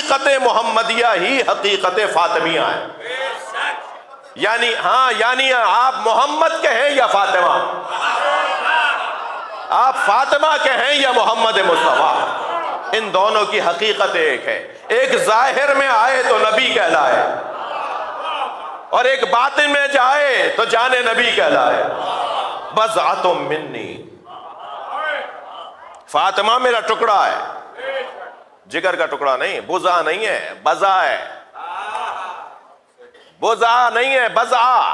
حقیقت محمدیہ ہی حقیقت فاطمیہ ہے. یعنی آپ محمد کے ہیں یا فاطمہ، آپ فاطمہ کے ہیں یا محمد مصطفیٰ، ان دونوں کی حقیقت ایک ہے. ایک ظاہر میں آئے تو نبی کہلائے، اور ایک باطن میں جائے تو جان نبی کہلائے. بضعۃ منی، فاطمہ میرا ٹکڑا ہے، جگر کا ٹکڑا نہیں، بزا نہیں ہے، بزا ہے، بزا نہیں ہے، بزا.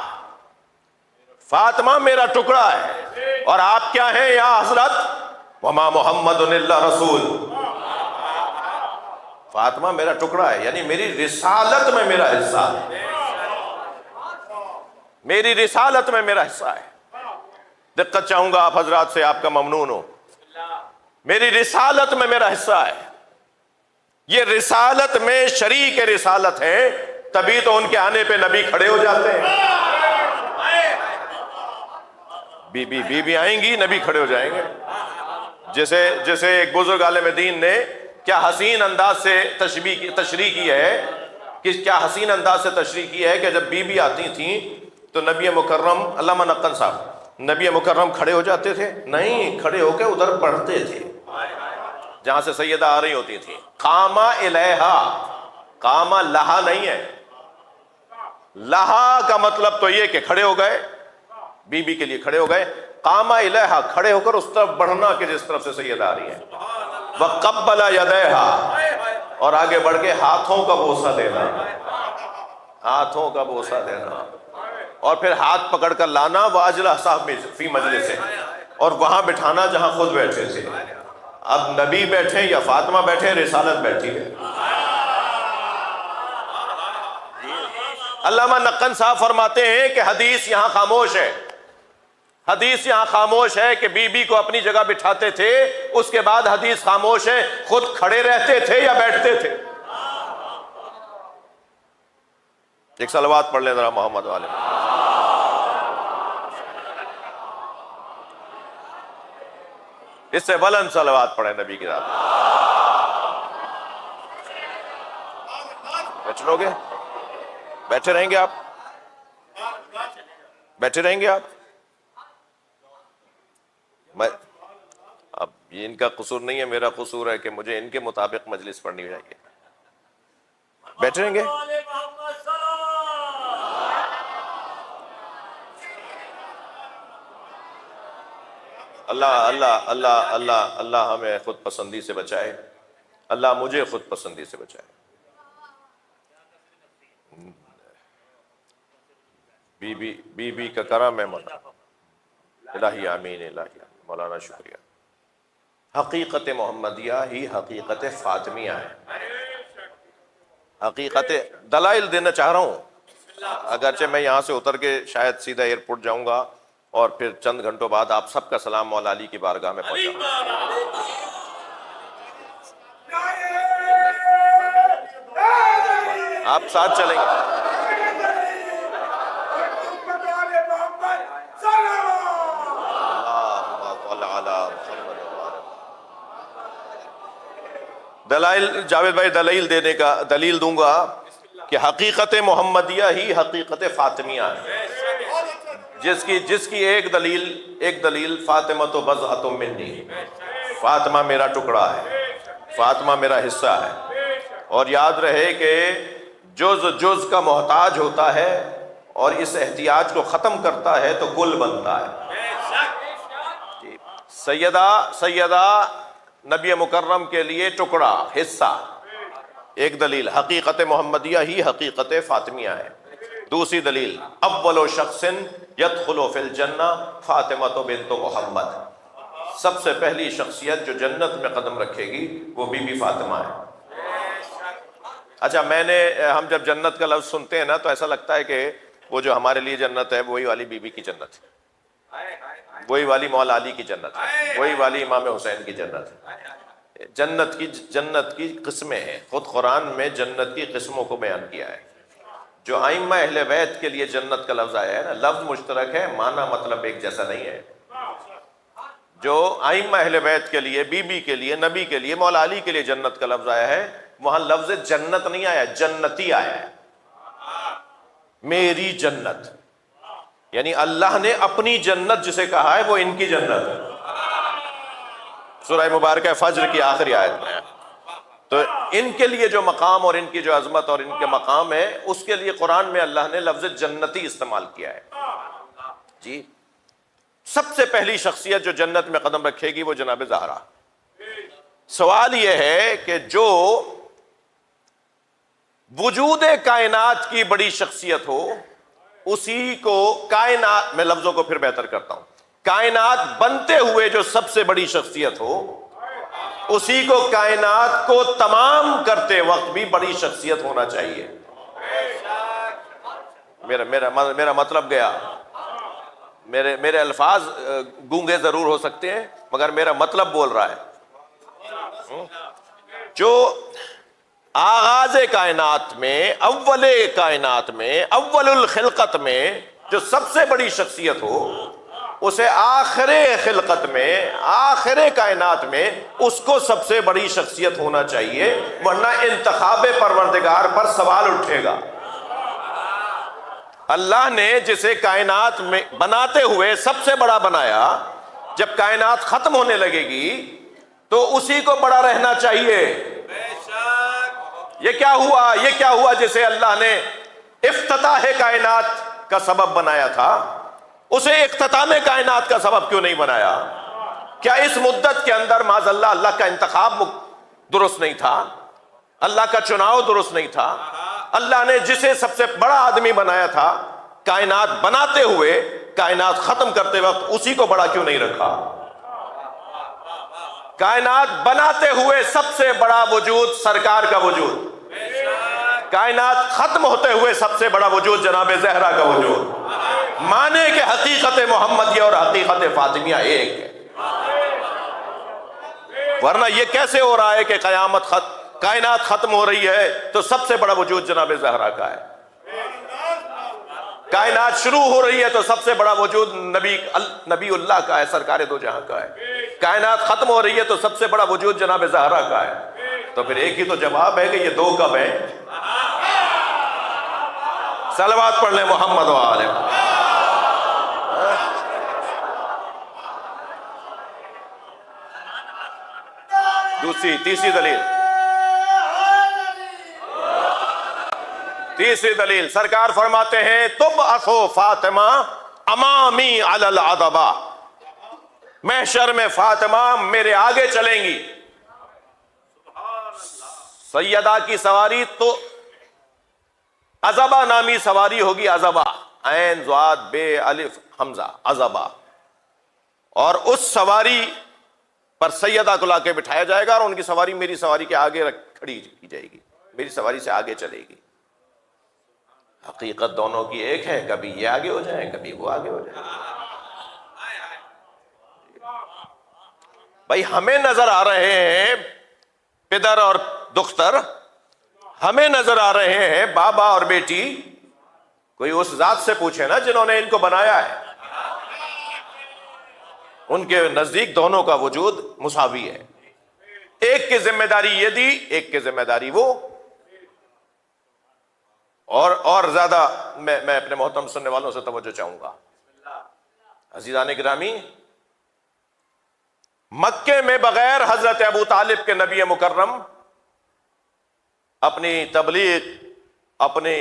فاطمہ میرا ٹکڑا ہے. اور آپ کیا ہیں یا حضرت؟ وما محمد الا رسول. فاطمہ میرا ٹکڑا ہے، یعنی میری رسالت میں میرا حصہ ہے، میری رسالت میں میرا حصہ ہے. دقت چاہوں گا آپ حضرات سے، آپ کا ممنون ہو. میری رسالت میں میرا حصہ ہے. یہ رسالت میں شریک رسالت ہے، تبھی تو ان کے آنے پہ نبی کھڑے ہو جاتے ہیں. بی بی آئیں گی، نبی کھڑے ہو جائیں گے. جیسے ایک بزرگ عالم دین نے کیا حسین انداز سے تشریح کی ہے، کیا حسین انداز سے تشریح کی ہے کہ جب بی آتی تھیں تو نبی مکرم، علامہ نقن صاحب، نبی مکرم کھڑے ہو جاتے تھے؟ نہیں، کھڑے ہو کے ادھر پڑھتے تھے جہاں سے سیدہ آ رہی ہوتی تھی. قاما الیہا، قاما لہا نہیں ہے. لہا کا مطلب تو یہ کہ کھڑے ہو گئے، بی کے لیے کھڑے ہو گئے. قاما الیہا، کھڑے ہو کر اس طرف بڑھنا کہ جس طرف سے سیدہ آ رہی ہے. وقبل یدیہا، اور آگے بڑھ کے ہاتھوں کا بوسہ دینا، ہاتھوں کا بوسہ دینا، اور پھر ہاتھ پکڑ کر لانا. واجلہ صاحب فی مجلس سے، اور وہاں بٹھانا جہاں خود بیٹھے تھے. اب نبی بیٹھے یا فاطمہ بیٹھے، رسالت بیٹھی ہے. علامہ نقن صاحب فرماتے ہیں کہ حدیث یہاں خاموش ہے، حدیث یہاں خاموش ہے کہ بی کو اپنی جگہ بٹھاتے تھے. اس کے بعد حدیث خاموش ہے، خود کھڑے رہتے تھے یا بیٹھتے تھے. ایک صلوات پڑھ لیں ذرا محمد والے. اس سے بلند صلوات پڑھیں نبی کی ذات. بیٹھ لو گے؟ بیٹھے رہیں گے آپ؟ بیٹھے رہیں گے آپ؟ اب یہ ان کا قصور نہیں ہے، میرا قصور ہے کہ مجھے ان کے مطابق مجلس پڑھنی چاہیے. بیٹھے رہیں گے؟ اللہ اللہ اللہ اللہ اللہ ہمیں خود پسندی سے بچائے. اللہ مجھے خود پسندی سے بچائے. بی کا کرم ہے مولانا. الہی آمین، الہی مولانا شکریہ. حقیقت محمدیہ ہی حقیقت فاطمیہ ہے. حقیقت دلائل دینا چاہ رہا ہوں، اگرچہ میں یہاں سے اتر کے شاید سیدھا ایئرپورٹ جاؤں گا اور پھر چند گھنٹوں بعد آپ سب کا سلام مولا علی کی بارگاہ میں پہنچاؤں گا. آپ ساتھ چلیں گے؟ دلائل جاوید بھائی، دلیل دوں گا کہ حقیقت محمدیہ ہی حقیقت فاطمیہ ہے. جس کی ایک دلیل فاطمہ تو بضعۃ منی، فاطمہ میرا ٹکڑا ہے، فاطمہ میرا حصہ ہے. اور یاد رہے کہ جز کا محتاج ہوتا ہے اور اس احتیاج کو ختم کرتا ہے تو کل بنتا ہے. سیدہ نبی مکرم کے لیے ٹکڑا، حصہ. ایک دلیل حقیقت محمدیہ ہی حقیقت فاطمیہ ہے. دوسری دلیل اول شخص یدخل فی الجنہ فاطمہ بنت محمد. سب سے پہلی شخصیت جو جنت میں قدم رکھے گی وہ بی بی فاطمہ ہے. اچھا، ہم جب جنت کا لفظ سنتے ہیں نا تو ایسا لگتا ہے کہ وہ جو ہمارے لیے جنت ہے وہی والی بی بی کی جنت ہے، وہی والی مولا علی کی جنت ہے، وہی والی امام حسین کی جنت ہے. جنت کی قسمیں ہیں. خود قرآن میں جنت کی قسموں کو بیان کیا ہے. جو ائمہ اہل بیت کے لیے جنت کا لفظ آیا ہے نا، لفظ مشترک ہے، معنی مطلب ایک جیسا نہیں ہے. جو ائمہ اہل بیت کے لیے، بی بی کے لیے، نبی کے لیے، مولا علی کے لیے جنت کا لفظ آیا ہے، وہاں لفظ جنت نہیں آیا، جنتی آیا ہے، میری جنت، یعنی اللہ نے اپنی جنت جسے کہا ہے وہ ان کی جنت ہے۔ سورہ مبارکہ فجر کی آخری آیت میں ہے۔ تو ان کے لیے جو مقام اور ان کی جو عظمت اور ان کے مقام ہے، اس کے لیے قرآن میں اللہ نے لفظ جنتی استعمال کیا ہے۔ جی، سب سے پہلی شخصیت جو جنت میں قدم رکھے گی وہ جناب زہرا۔ سوال یہ ہے کہ جو وجود کائنات کی بڑی شخصیت ہو، اسی کو کائنات، میں لفظوں کو پھر بہتر کرتا ہوں، کائنات بنتے ہوئے جو سب سے بڑی شخصیت ہو، اسی کو کائنات کو تمام کرتے وقت بھی بڑی شخصیت ہونا چاہیے۔ میرا مطلب گیا، میرے الفاظ گونگے ضرور ہو سکتے ہیں مگر میرا مطلب بول رہا ہے۔ جو آغاز کائنات میں، اول کائنات میں، اول الخلقت میں جو سب سے بڑی شخصیت ہو، اسے آخر خلقت میں، آخر کائنات میں اس کو سب سے بڑی شخصیت ہونا چاہیے، ورنہ انتخاب پروردگار پر سوال اٹھے گا۔ اللہ نے جسے کائنات میں بناتے ہوئے سب سے بڑا بنایا، جب کائنات ختم ہونے لگے گی تو اسی کو بڑا رہنا چاہیے۔ یہ کیا ہوا جسے اللہ نے افتتاح کائنات کا سبب بنایا تھا، اسے اختتام کائنات کا سبب کیوں نہیں بنایا؟ کیا اس مدت کے اندر معاذ اللہ کا انتخاب درست نہیں تھا؟ اللہ کا چناؤ درست نہیں تھا؟ اللہ نے جسے سب سے بڑا آدمی بنایا تھا، کائنات بناتے ہوئے کائنات ختم کرتے وقت اسی کو بڑا کیوں نہیں رکھا؟ کائنات بناتے ہوئے سب سے بڑا وجود سرکار کا وجود، کائنات ختم ہوتے ہوئے سب سے بڑا وجود جناب زہرا کا وجود، مانے کہ حقیقت محمدیہ اور حقیقت فاطمیہ ایک ہے۔ ورنہ یہ کیسے ہو رہا ہے کہ کائنات ختم ہو رہی ہے تو سب سے بڑا وجود جناب زہرا کا ہے، کائنات شروع ہو رہی ہے تو سب سے بڑا وجود نبی اللہ کا ہے، سرکار دو جہاں کا ہے، کائنات ختم ہو رہی ہے تو سب سے بڑا وجود جناب زہرا کا ہے۔ تو پھر ایک ہی تو جواب ہے کہ یہ دو کب ہیں؟ صلوات پڑھ لیں محمد و آلہ۔ تیسری دلیل سرکار فرماتے ہیں تبعث فاطمہ امامی علی العذبہ، محشر میں فاطمہ میرے آگے چلیں گی۔ سیدہ کی سواری تو عذبہ نامی سواری ہوگی، عذبہ، عین ضاد بے الف حمزہ، عذبہ، اور اس سواری پر سیدہ کو لا کے بٹھایا جائے گا اور ان کی سواری میری سواری کے آگے کھڑی کی جائے گی، میری سواری سے آگے چلے گی۔ حقیقت دونوں کی ایک ہے، کبھی یہ آگے ہو جائے کبھی وہ آگے ہو جائے۔ بھائی ہمیں نظر آ رہے ہیں پدر اور دختر، ہمیں نظر آ رہے ہیں بابا اور بیٹی، کوئی اس ذات سے پوچھے نا جنہوں نے ان کو بنایا ہے۔ ان کے نزدیک دونوں کا وجود مساوی ہے، ایک کی ذمہ داری یہ دی، ایک کی ذمہ داری وہ۔ اور زیادہ میں اپنے محترم سننے والوں سے توجہ چاہوں گا۔ عزیزان گرامی، مکے میں بغیر حضرت ابو طالب کے نبی مکرم اپنی تبلیغ، اپنی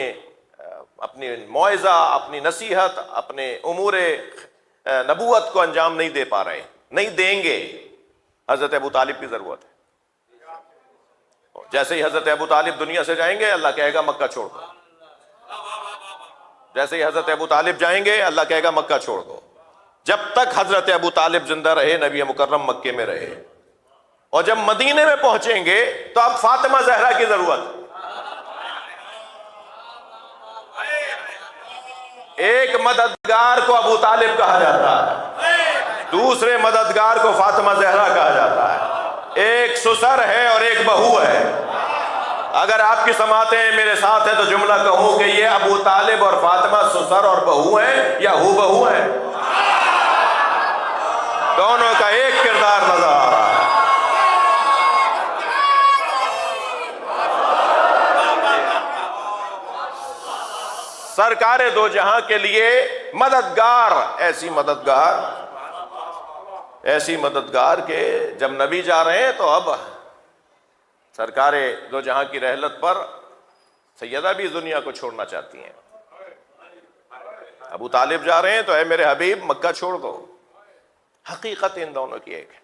موعظہ، اپنی نصیحت، اپنے امور نبوت کو انجام نہیں دے پا رہے، نہیں دیں گے۔ حضرت ابو طالب کی ضرورت ہے۔ جیسے ہی حضرت ابو طالب دنیا سے جائیں گے اللہ کہے گا مکہ چھوڑ دو، جیسے ہی حضرت ابو طالب جائیں گے اللہ کہے گا مکہ چھوڑ دو۔ جب تک حضرت ابو طالب زندہ رہے نبی مکرم مکے میں رہے، اور جب مدینے میں پہنچیں گے تو اب فاطمہ زہرا کی ضرورت۔ ایک مددگار کو ابو طالب کہا جاتا ہے، دوسرے مددگار کو فاطمہ زہرا کہا جاتا ہے۔ ایک سسر ہے اور ایک بہو ہے۔ اگر آپ کی سماعتیں میرے ساتھ ہیں تو جملہ کہوں کہ یہ ابو طالب اور فاطمہ سسر اور بہو ہیں یا ہو بہو ہیں؟ دونوں کا ایک کردار نظر آ رہا ہے۔ سرکار دو جہاں کے لیے مددگار، ایسی مددگار کہ جب نبی جا رہے ہیں تو اب سرکار دو جہاں کی رحلت پر سیدہ بھی دنیا کو چھوڑنا چاہتی ہیں۔ ابو طالب جا رہے ہیں تو اے میرے حبیب مکہ چھوڑ دو۔ حقیقت ان دونوں کی ایک ہے۔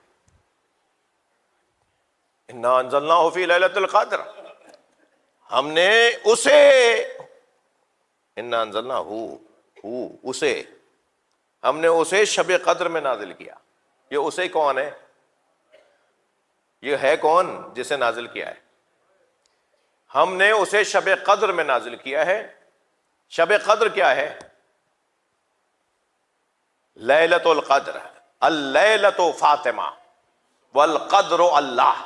انا انزلناہ فی لیلۃ القدر، ہم نے اسے، انا انزلناہ اسے، ہم نے اسے شب قدر میں نازل کیا۔ یہ اسے کون ہے؟ یہ ہے کون جسے نازل کیا ہے؟ ہم نے اسے شب قدر میں نازل کیا ہے۔ شب قدر کیا ہے؟ لیلۃ القدر، اللیلۃ فاطمہ والقدر اللہ۔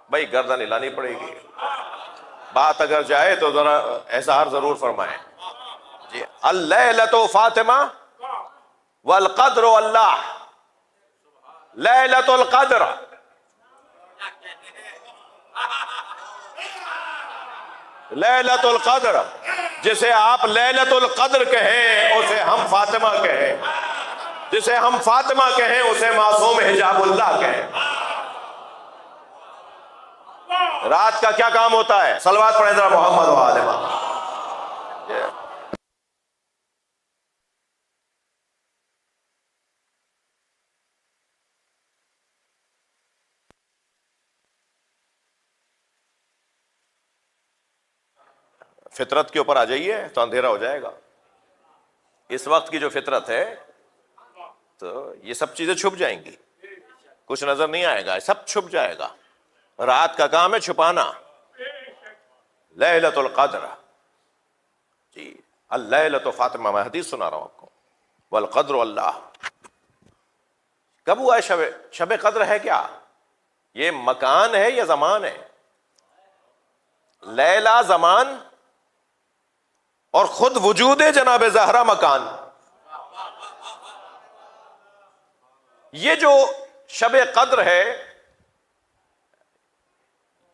بھائی گردن ہلانی پڑے گی، بات اگر جائے تو ذرا اظہار ضرور فرمائیں جی۔ اللیلۃ فاطمہ والقدر اللہ، لیلۃ القدر، لیلۃ القدر، جسے آپ لیلۃ القدر کہیں اسے ہم فاطمہ کہیں، جسے ہم فاطمہ کہیں اسے معصوم حجاب اللہ کہیں۔ رات کا کیا کام ہوتا ہے؟ صلوات پڑھیں ذرا محمد و آل محمد۔ فطرت کے اوپر آ جائیے تو اندھیرا ہو جائے گا۔ اس وقت کی جو فطرت ہے تو یہ سب چیزیں چھپ جائیں گی، کچھ نظر نہیں آئے گا، سب چھپ جائے گا۔ رات کا کام ہے چھپانا۔ لیلۃ القدر جی، اللیلۃ فاطمہ، میں حدیث سنا رہا ہوں آپ کو، والقدر اللہ۔ کب ہوا ہے شب قدر؟ ہے کیا یہ مکان ہے یا زمان ہے؟ لیلہ زمان اور خود وجود جناب زہرا مکان۔ یہ جو شب قدر ہے،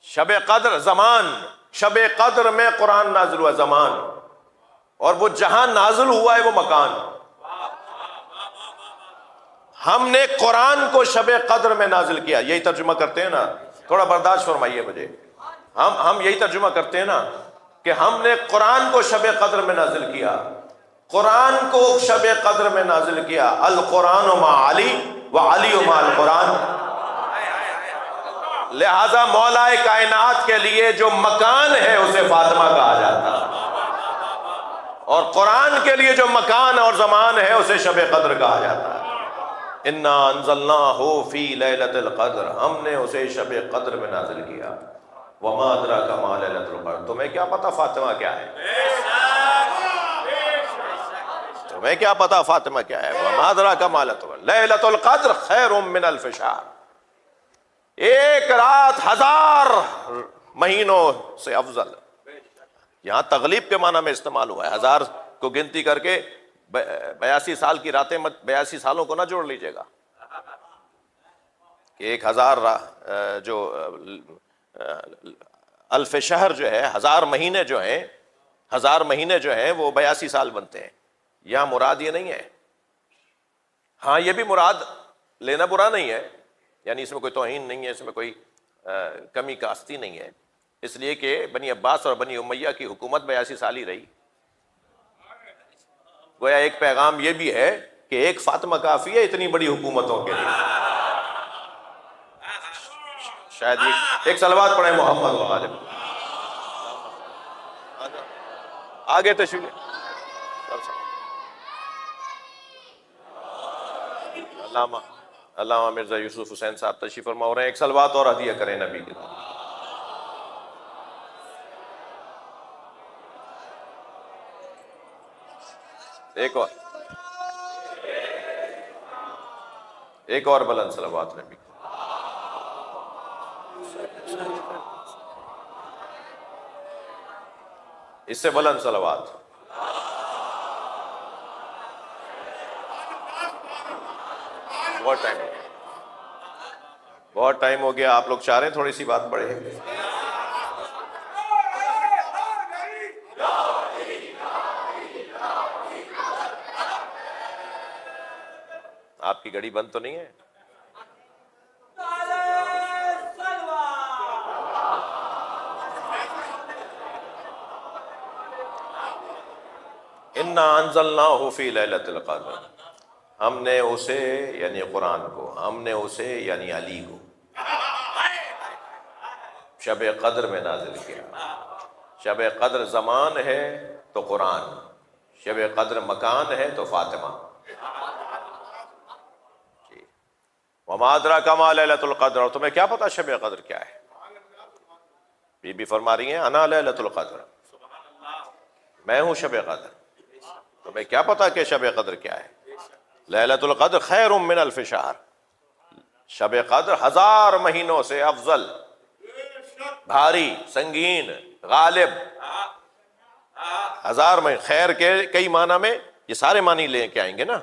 شب قدر زمان، شب قدر میں قرآن نازل ہوا زمان، اور وہ جہاں نازل ہوا ہے وہ مکان۔ ہم نے قرآن کو شب قدر میں نازل کیا، یہی ترجمہ کرتے ہیں نا، تھوڑا برداشت فرمائیے مجھے، ہم یہی ترجمہ کرتے ہیں نا کہ ہم نے قرآن کو شب قدر میں نازل کیا، قرآن کو شب قدر میں نازل کیا۔ القرآن مع علی وعلی مع القرآن۔ لہذا مولا کائنات کے لیے جو مکان ہے اسے فاطمہ کہا جاتا ہے، اور قرآن کے لیے جو مکان اور زمان ہے اسے شب قدر کہا جاتا ہے۔ انا انزلناہ فی لیلۃ القدر، ہم نے اسے شب قدر میں نازل کیا۔ وما ادراک ما لیلۃ القدر، تمہیں کیا پتا فاطمہ کیا ہے؟ تمہیں کیا پتا فاطمہ کیا ہے؟ وما ادراک ما لیلۃ القدر خیر من الف شہر، ایک رات 1000 مہینوں سے افضل۔ یہاں تغلیب کے معنی میں استعمال ہوا ہے، 1000 کو گنتی کر کے 82 سال کی راتیں، 82 سالوں کو نہ جوڑ لیجئے گا کہ 1000 جو الف شہر جو ہے، 1000 مہینے جو ہیں، 1000 مہینے جو ہیں وہ 82 سال بنتے ہیں۔ یہاں مراد یہ نہیں ہے۔ ہاں یہ بھی مراد لینا برا نہیں ہے، یعنی اس میں کوئی توہین نہیں ہے، اس میں کوئی کمی کاستی نہیں ہے، اس لیے کہ بنی عباس اور بنی امیہ کی حکومت 82 سال ہی رہی۔ گویا ایک پیغام یہ بھی ہے کہ ایک فاطمہ کافی ہے اتنی بڑی حکومتوں کے لیے۔ شاید ایک صلوات پڑھیں محمد و آل محمد۔ آگے تشریف علامہ مرزا یوسف حسین صاحب تشریف فرما ہو رہے ہیں، ایک صلوات اور ہدیہ کریں نبی کے لیے۔ ایک اور بلند صلوات نبی۔ اس سے بلند صلوات۔ بہت ٹائم ہو گیا، آپ لوگ چاہ رہے ہیں تھوڑی سی بات بڑھے۔ کی گھڑی بند تو نہیں ہے؟ انا انزلناہ فی لیلۃ القدر، ہم نے اسے یعنی قرآن کو، ہم نے اسے یعنی علی کو شب قدر میں نازل کیا۔ شب قدر زمان ہے تو قرآن، شب قدر مکان ہے تو فاطمہ۔ وما ادراک ما لیلۃ القدر، اور تمہیں کیا پتا شب قدر کیا ہے؟ بی بی فرما رہی ہیں انا لیلۃ القدر، میں ہوں شب قدر۔ تمہیں کیا پتا کہ شب قدر کیا ہے؟ لیلۃ القدر خیر من الف شہر، شب قدر 1000 مہینوں سے افضل، بھاری، سنگین، غالب۔ 1000 مہینے، خیر کے کئی معنی میں یہ سارے معنی لے کے آئیں گے نا۔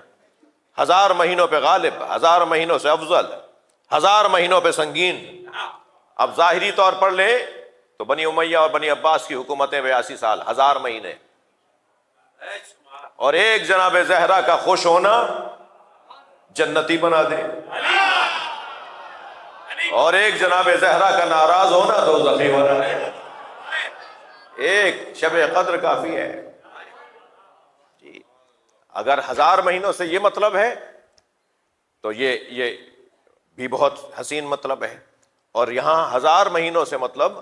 1000 مہینوں پہ غالب، 1000 مہینوں سے افضل، 1000 مہینوں پہ سنگین۔ اب ظاہری طور پر لیں تو بنی امیہ اور بنی عباس کی حکومتیں 82 سال، 1000 مہینے، اور ایک جناب زہرا کا خوش ہونا جنتی بنا دے، اور ایک جناب زہرا کا ناراض ہونا دوزخی بنا دے۔ ایک شب قدر کافی ہے جی۔ اگر 1000 مہینوں سے یہ مطلب ہے تو یہ بھی بہت حسین مطلب ہے، اور یہاں 1000 مہینوں سے مطلب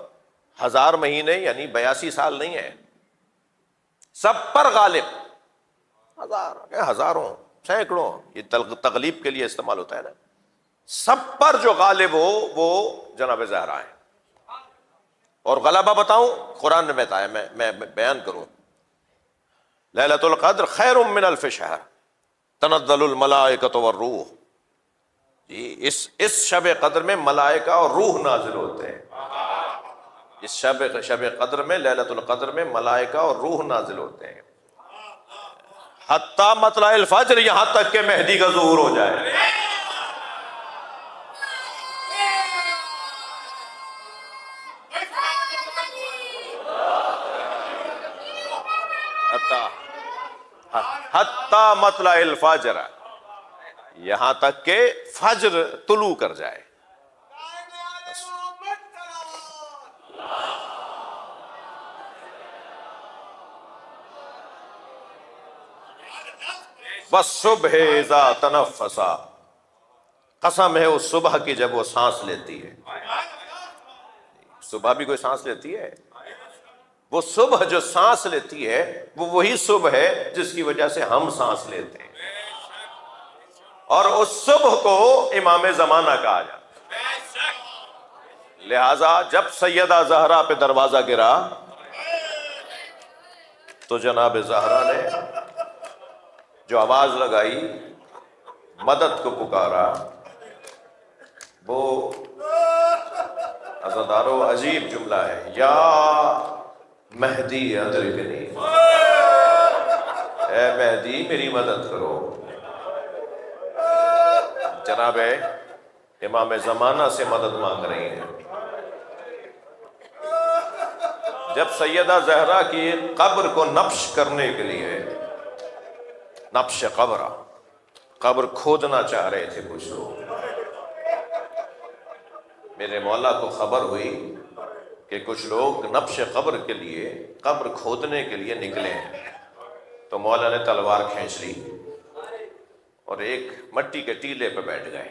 1000 مہینے یعنی 82 سال نہیں ہے، سب پر غالب۔ ہزاروں، سینکڑوں، یہ تغلیب کے لیے استعمال ہوتا ہے نا، سب پر جو غالب ہو وہ جناب زہرا ہے۔ اور غلبہ بتاؤں، قرآن نے بتایا، میں بیان کروں۔ لیلۃ القدر خیر من الف شہر تنزل الملائکۃ والروح، جی اس شب قدر میں ملائکہ اور روح نازل ہوتے ہیں۔ اس شب قدر میں، لیلۃ القدر میں ملائکہ اور روح نازل ہوتے ہیں، حتیٰ مطلع الفجر، یہاں تک کہ مہدی کا ظہور ہو جائے۔ حتیٰ مطلع الفجر، یہاں تک کہ فجر طلوع کر جائے۔ والصبح اذا تنفسا، قسم ہے اس صبح کی جب وہ سانس لیتی ہے۔ صبح بھی کوئی سانس لیتی ہے؟ وہ صبح جو سانس لیتی ہے وہ وہی صبح ہے جس کی وجہ سے ہم سانس لیتے ہیں، اور اس صبح کو امام زمانہ کہا جاتا ہے۔ لہذا جب سیدہ زہرا پہ دروازہ گرا تو جناب زہرا نے جو آواز لگائی، مدد کو پکارا، وہ عزادارو عجیب جملہ ہے، یا مہدی ادرکنی، اے مہدی میری مدد کرو۔ جناب امام زمانہ سے مدد مانگ رہی ہیں۔ جب سیدہ زہرا کی قبر کو نبش کرنے کے لیے، نبش قبر کھودنا چاہ رہے تھے کچھ لوگ، میرے مولا کو خبر ہوئی کہ کچھ لوگ نبش قبر کے لیے، قبر کھودنے کے لیے نکلے ہیں، تو مولا نے تلوار کھینچ لی اور ایک مٹی کے ٹیلے پہ بیٹھ گئے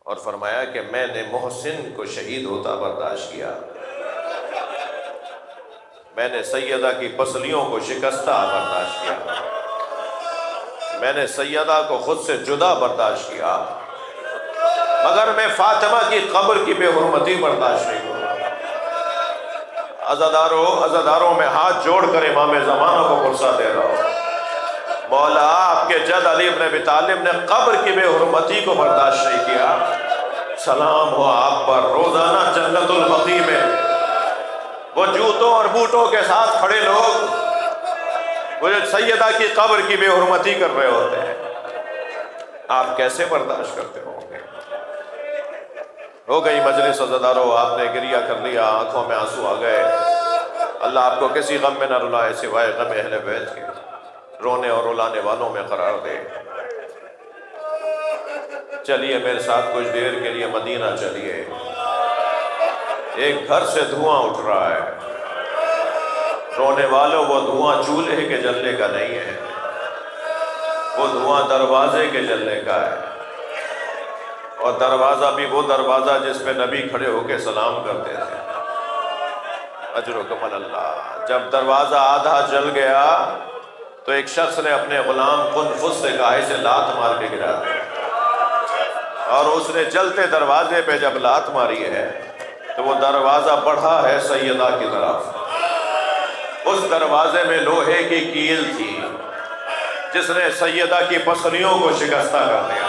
اور فرمایا کہ میں نے محسن کو شہید ہوتا برداشت کیا، میں نے سیدہ کی پسلیوں کو شکستہ برداشت کیا، میں نے سیدہ کو خود سے جدا برداشت کیا، مگر میں فاطمہ کی قبر کی بے حرمتی برداشت نہیں کروں۔ عزاداروں میں ہاتھ جوڑ کر امام زمانہ کو غصہ دے رہا ہوں، مولا آپ کے جد علی بن ابی طالب نے قبر کی بے حرمتی کو برداشت نہیں کیا، سلام ہو آپ پر۔ روزانہ جنت البقیع میں وہ جوتوں اور بوٹوں کے ساتھ کھڑے لوگ وہ جو سیدہ کی قبر کی بے حرمتی کر رہے ہوتے ہیں، آپ کیسے برداشت کرتے ہوں گے؟ ہو گئی مجلس عزادارو، آپ نے گریہ کر لیا، آنکھوں میں آنسو آ گئے۔ اللہ آپ کو کسی غم میں نہ رلائے سوائے غم اہل بیت کے، رونے اور رلانے والوں میں قرار دے۔ چلیے میرے ساتھ کچھ دیر کے لیے مدینہ چلیے، ایک گھر سے دھواں اٹھ رہا ہے، رونے والوں وہ دھواں چولہے کے جلنے کا نہیں ہے، وہ دھواں دروازے کے جلنے کا ہے، اور دروازہ بھی وہ دروازہ جس پہ نبی کھڑے ہو کے سلام کرتے تھے۔ اجرکم اللہ۔ جب دروازہ آدھا جل گیا تو ایک شخص نے اپنے غلام قنفذ سے کہا اسے لات مار کے گرا دیا، اور اس نے جلتے دروازے پہ جب لات ماری ہے تو وہ دروازہ بڑھا ہے سیدہ کی طرف۔ اس دروازے میں لوہے کی کیل تھی جس نے سیدہ کی پسلیوں کو شکستہ کر دیا۔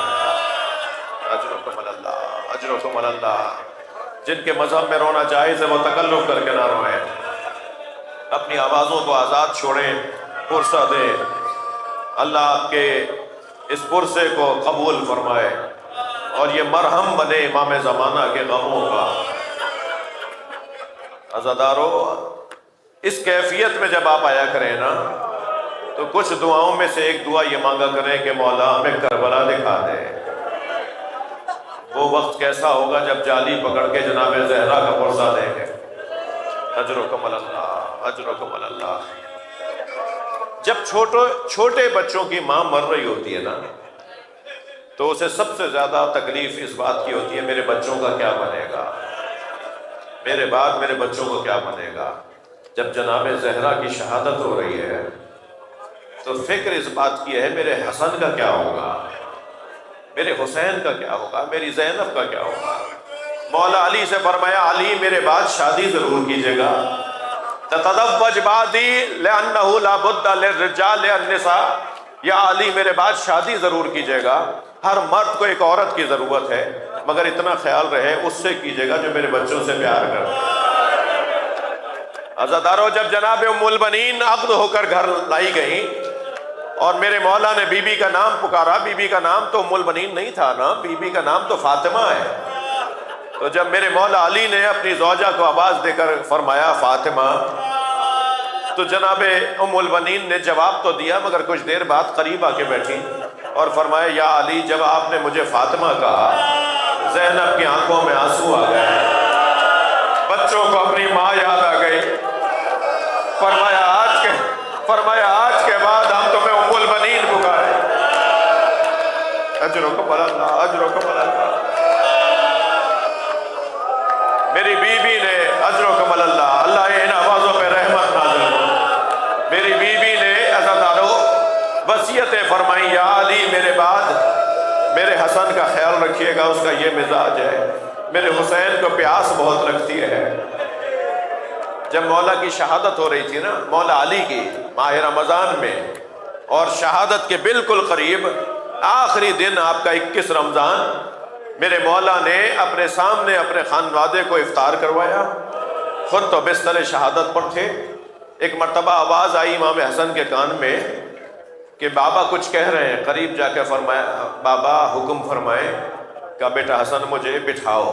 اجرکم اللہ، اجرکم اللہ۔ جن کے مذہب میں رونا جائز ہے وہ تکلف کر کے نہ روئیں، اپنی آوازوں کو آزاد چھوڑیں، پرسہ دیں۔ اللہ آپ کے اس پرسے کو قبول فرمائے اور یہ مرہم بنے امام زمانہ کے غموں کا۔ عزادارو، اس کیفیت میں جب آپ آیا کریں نا تو کچھ دعاؤں میں سے ایک دعا یہ مانگا کریں کہ مولا ہمیں کربلا دکھا دے۔ وہ وقت کیسا ہوگا جب جالی پکڑ کے جناب زہرا کا پرسہ دیں گے۔ اجرکم اللہ، اجرکم اللہ۔ جب چھوٹے بچوں کی ماں مر رہی ہوتی ہے نا تو اسے سب سے زیادہ تکلیف اس بات کی ہوتی ہے میرے بچوں کا کیا بنے گا، میرے بعد میرے بچوں کو کیا بنے گا۔ جب جناب زہرا کی شہادت ہو رہی ہے تو فکر اس بات کی ہے میرے حسن کا کیا ہوگا، میرے حسین کا کیا ہوگا، میری زینب کا کیا ہوگا۔ مولا علی سے فرمایا علی میرے بعد شادی ضرور کیجیے گا، تتزوج بعدی لأنہ لا بد للرجال النساء، یا علی میرے بعد شادی ضرور کیجیے گا، ہر مرد کو ایک عورت کی ضرورت ہے، مگر اتنا خیال رہے اس سے کیجیے گا جو میرے بچوں سے پیار کرے۔ عزادارو، جب جناب ام البنین عقد ہو کر گھر لائی گئی اور میرے مولا نے بی بی کا نام پکارا، بی بی کا نام تو ام البنین نہیں تھا نا، بی بی کا نام تو فاطمہ ہے۔ تو جب میرے مولا علی نے اپنی زوجہ کو آواز دے کر فرمایا فاطمہ، تو جناب ام البنین نے جواب تو دیا مگر کچھ دیر بعد قریب آ کے بیٹھی اور فرمایا یا علی جب آپ نے مجھے فاطمہ کہا زینب کی آنکھوں میں آنسو آ گئے، بچوں کو اپنی ماں یاد آ گئی۔ فرمایا آج کے بعد ہم تمہیں ام البنین پکارے۔ اجرکم اللہ، اجرکم اللہ۔ میری بیوی نے اجرکم اللہ، اللہ ان آوازوں پہ رحمت نازل ہو، میری بیوی نے عزادارو وصیتیں فرمائی یا علی میرے بعد میرے حسن کا خیال رکھیے گا، اس کا یہ مزاج ہے، میرے حسین کو پیاس بہت لگتی ہے۔ جب مولا کی شہادت ہو رہی تھی نا، مولا علی کی ماہ رمضان میں، اور شہادت کے بالکل قریب آخری دن آپ کا 21 رمضان، میرے مولا نے اپنے سامنے اپنے خانوادے کو افطار کروایا، خود تو بستر شہادت پر تھے۔ ایک مرتبہ آواز آئی امام حسن کے کان میں کہ بابا کچھ کہہ رہے ہیں، قریب جا کے فرمایا بابا حکم فرمائے، کہا بیٹا حسن مجھے بٹھاؤ۔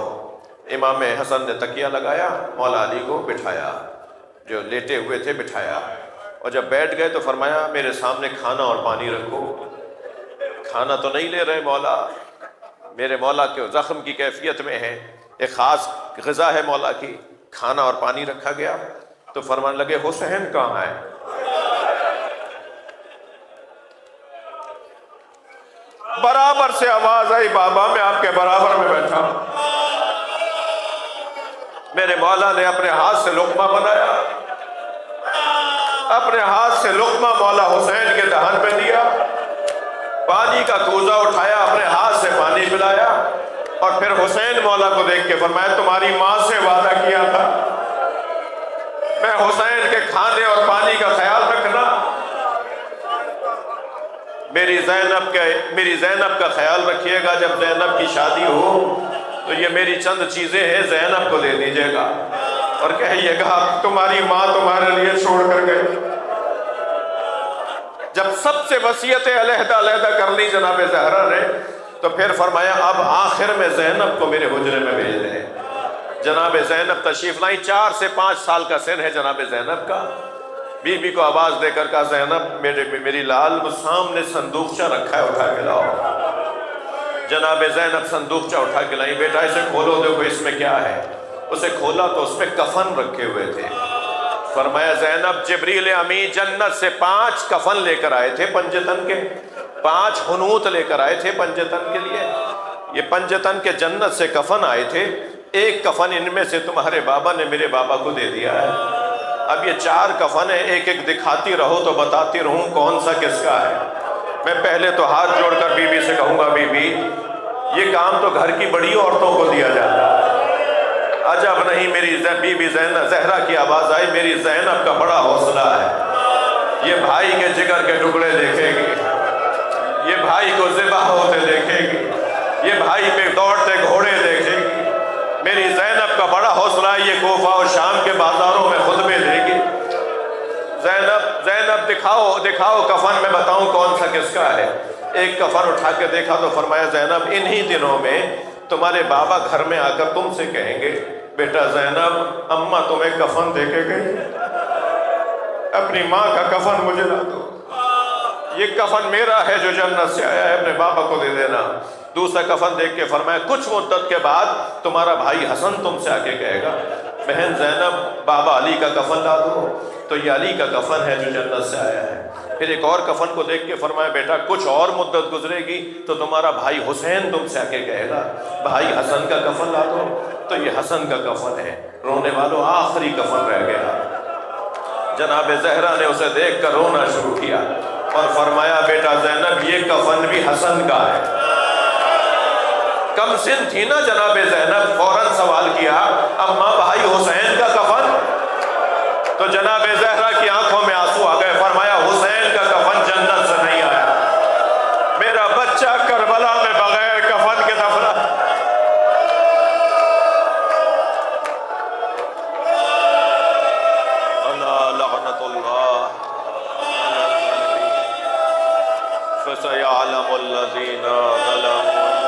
امام حسن نے تکیہ لگایا، مولا علی کو بٹھایا، جو لیٹے ہوئے تھے بٹھایا، اور جب بیٹھ گئے تو فرمایا میرے سامنے کھانا اور پانی رکھو۔ کھانا تو نہیں لے رہے مولا، میرے مولا کے زخم کی کیفیت میں ہے، ایک خاص غذا ہے مولا کی، کھانا اور پانی رکھا گیا۔ تو فرمانے لگے حسین کہاں ہے؟ برابر سے آواز آئی بابا میں آپ کے برابر میں بیٹھا ہوں۔ میرے مولا نے اپنے ہاتھ سے لقمہ بنایا، اپنے ہاتھ سے لقمہ مولا حسین کے دہن پہ دیا، پانی کا کوزہ اٹھایا، اپنے ہاتھ سے پانی پلایا، اور پھر حسین مولا کو دیکھ کے فرمایا تمہاری ماں سے وعدہ کیا تھا میں حسین کے کھانے اور پانی کا خیال رکھنا، میری زینب کا خیال رکھیے گا، جب زینب کی شادی ہو تو یہ میری چند چیزیں ہیں زینب کو دے دیجیے گا، اور کہیے گا تمہاری ماں تمہارے لیے چھوڑ کر گئی۔ جب سب سے وصیتیں علیحدہ علیحدہ کر لی جناب زہرا نے، تو پھر فرمایا اب آخر میں زینب کو میرے حجرے میں بھیج دیں۔ جناب زینب تشریف لائیں، 4 سے 5 سال کا سن ہے جناب زینب کا۔ بی بی کو آواز دے کر کہا زینب میری لال وہ سامنے صندوقچہ رکھا ہے اٹھا کے لاؤ۔ جناب زینب صندوقچہ اٹھا کے لائی، بیٹا اسے کھولو دیکھو اس میں کیا ہے۔ اسے کھولا تو اس میں کفن رکھے ہوئے تھے۔ فرمایا زینب جبریل امی جنت سے 5 کفن لے کر آئے تھے پنجتن کے، 5 حنوت لے کر آئے تھے پنجتن کے لیے۔ یہ پنجتن کے جنت سے کفن آئے تھے، ایک کفن ان میں سے تمہارے بابا نے میرے بابا کو دے دیا ہے۔ اب یہ 4 کفن ہیں، ایک ایک دکھاتی رہو تو بتاتی رہوں کون سا کس کا ہے۔ میں پہلے تو ہاتھ جوڑ کر بی بی سے کہوں گا، بی بی یہ کام تو گھر کی بڑی عورتوں کو دیا جاتا ہے۔ عجب نہیں، میری بی بی زہرا کی آواز آئی، میری زینب کا بڑا حوصلہ ہے، یہ بھائی کے جگر کے ٹکڑے دیکھے گی، یہ بھائی کو ذبح ہوتے دیکھے گی، یہ بھائی پہ دوڑتے گھوڑے دیکھے گی۔ میری زینب کا بڑا حوصلہ ہے، یہ کوفہ اور شام کے بازاروں میں خطبے دے گی۔ زینب دکھاؤ کفن، میں بتاؤں کون سا کس کا ہے۔ ایک کفن اٹھا کے دیکھا تو فرمایا زینب انہی دنوں میں تمہارے بابا گھر میں آ کر تم سے کہیں گے، بیٹا زینب اماں تمہیں کفن دے کے گئی، اپنی ماں کا کفن مجھے لا دو، یہ کفن میرا ہے جو جنت سے آیا ہے، اپنے بابا کو دے دینا۔ دوسرا کفن دیکھ کے فرمایا کچھ مدت کے بعد تمہارا بھائی حسن تم سے آ کے کہے گا، بہن زینب بابا علی کا کفن لا دو، تو یہ علی کا کفن ہے جو جنت سے آیا ہے۔ پھر ایک اور کفن کو دیکھ کے فرمایا بیٹا کچھ اور مدت گزرے گی تو تمہارا بھائی حسین تم سے آ کے کہے گا، بھائی حسن کا کفن لا دو، تو یہ حسن کا کفن ہے۔ رونے والوں آخری کفن رہ گیا۔ جناب زہرا نے اسے دیکھ کر رونا شروع کیا اور فرمایا بیٹا زینب یہ کفن بھی حسن کا ہے۔ کم سن تھی نا جناب زینب، فوراً سوال کیا اماں بھائی حسین کا کفن؟ تو جناب زہرا کی آنکھوں میں آنسو آ گئے، فرمایا حسین کا کفن جنت سے نہیں آیا، میرا بچہ کربلا میں بغیر کفن کے دفنا۔ لعنت اللہ فسيعلم الذين ظلموا